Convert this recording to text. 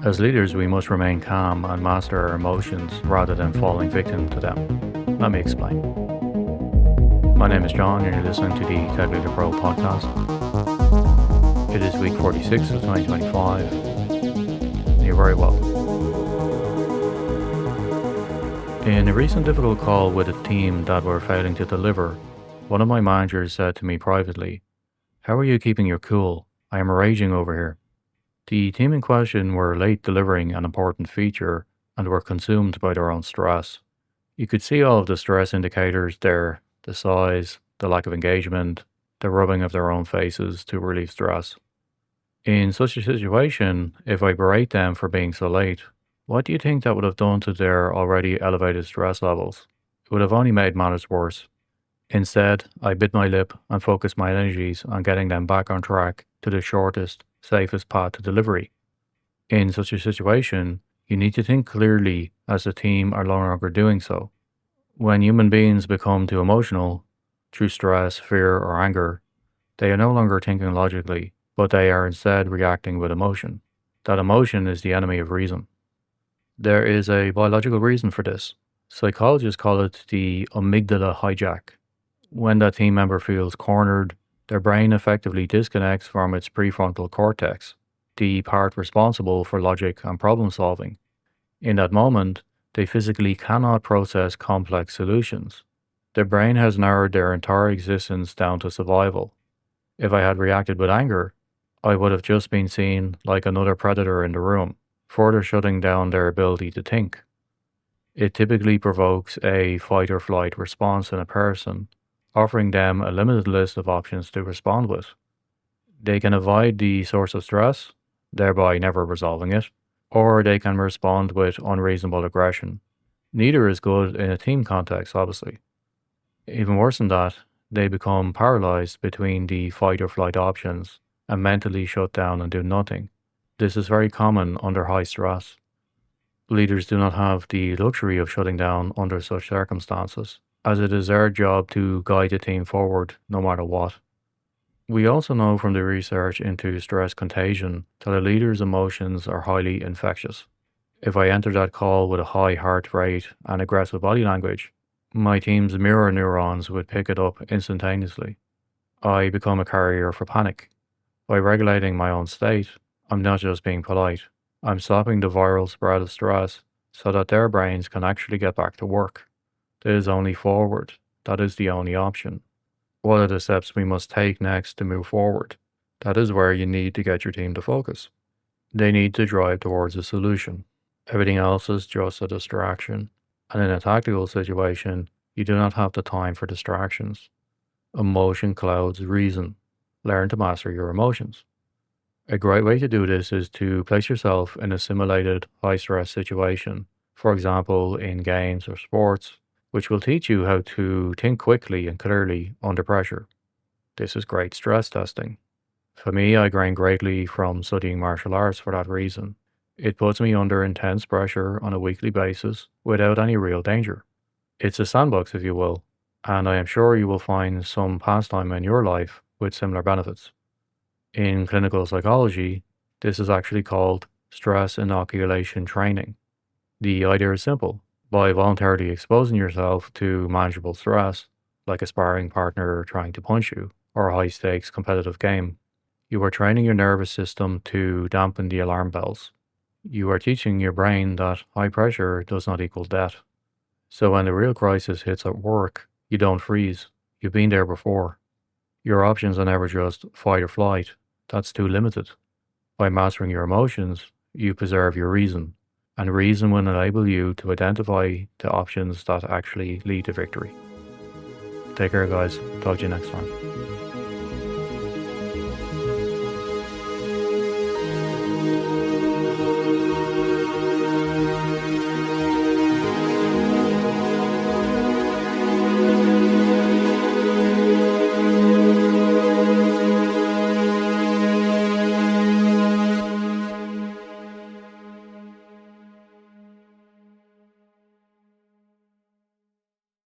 As leaders, we must remain calm and master our emotions rather than falling victim to them. Let me explain. My name is John, and you're listening to the Tech Leader Pro podcast. It is week 46 of 2025, and you're very welcome. In a recent difficult call with a team that were failing to deliver, one of my managers said to me privately, "How are you keeping your cool? I am raging over here." The team in question were late delivering an important feature and were consumed by their own stress. You could see all of the stress indicators there: the size, the lack of engagement, the rubbing of their own faces to relieve stress. In such a situation, if I berate them for being so late, what do you think that would have done to their already elevated stress levels? It would have only made matters worse. Instead, I bit my lip and focused my energies on getting them back on track to the shortest, safest path to delivery. In such a situation, you need to think clearly as a team are no longer doing so. When human beings become too emotional, through stress, fear, or anger, they are no longer thinking logically, but they are instead reacting with emotion. That emotion is the enemy of reason. There is a biological reason for this. Psychologists call it the amygdala hijack. When that team member feels cornered, their brain effectively disconnects from its prefrontal cortex, the part responsible for logic and problem solving. In that moment, they physically cannot process complex solutions. Their brain has narrowed their entire existence down to survival. If I had reacted with anger, I would have just been seen like another predator in the room, further shutting down their ability to think. It typically provokes a fight or flight response in a person, offering them a limited list of options to respond with. They can avoid the source of stress, thereby never resolving it, or they can respond with unreasonable aggression. Neither is good in a team context, obviously. Even worse than that, they become paralyzed between the fight or flight options and mentally shut down and do nothing. This is very common under high stress. Leaders do not have the luxury of shutting down under such circumstances, as it is their job to guide the team forward no matter what. We also know from the research into stress contagion that a leader's emotions are highly infectious. If I enter that call with a high heart rate and aggressive body language, my team's mirror neurons would pick it up instantaneously. I become a carrier for panic. By regulating my own state, I'm not just being polite, I'm stopping the viral spread of stress so that their brains can actually get back to work. There is only forward. That is the only option. What are the steps we must take next to move forward? That is where you need to get your team to focus. They need to drive towards a solution. Everything else is just a distraction. And in a tactical situation, you do not have the time for distractions. Emotion clouds reason. Learn to master your emotions. A great way to do this is to place yourself in a simulated high-stress situation, for example, in games or sports, which will teach you how to think quickly and clearly under pressure. This is great stress testing. For me, I gain greatly from studying martial arts for that reason. It puts me under intense pressure on a weekly basis without any real danger. It's a sandbox, if you will, and I am sure you will find some pastime in your life with similar benefits. In clinical psychology, this is actually called Stress Inoculation Training. The idea is simple. By voluntarily exposing yourself to manageable stress, like a sparring partner trying to punch you, or a high-stakes competitive game, you are training your nervous system to dampen the alarm bells. You are teaching your brain that high pressure does not equal death. So when the real crisis hits at work, you don't freeze. You've been there before. Your options are never just fight or flight. That's too limited. By mastering your emotions, you preserve your reason. And reason will enable you to identify the options that actually lead to victory. Take care, guys. Talk to you next time.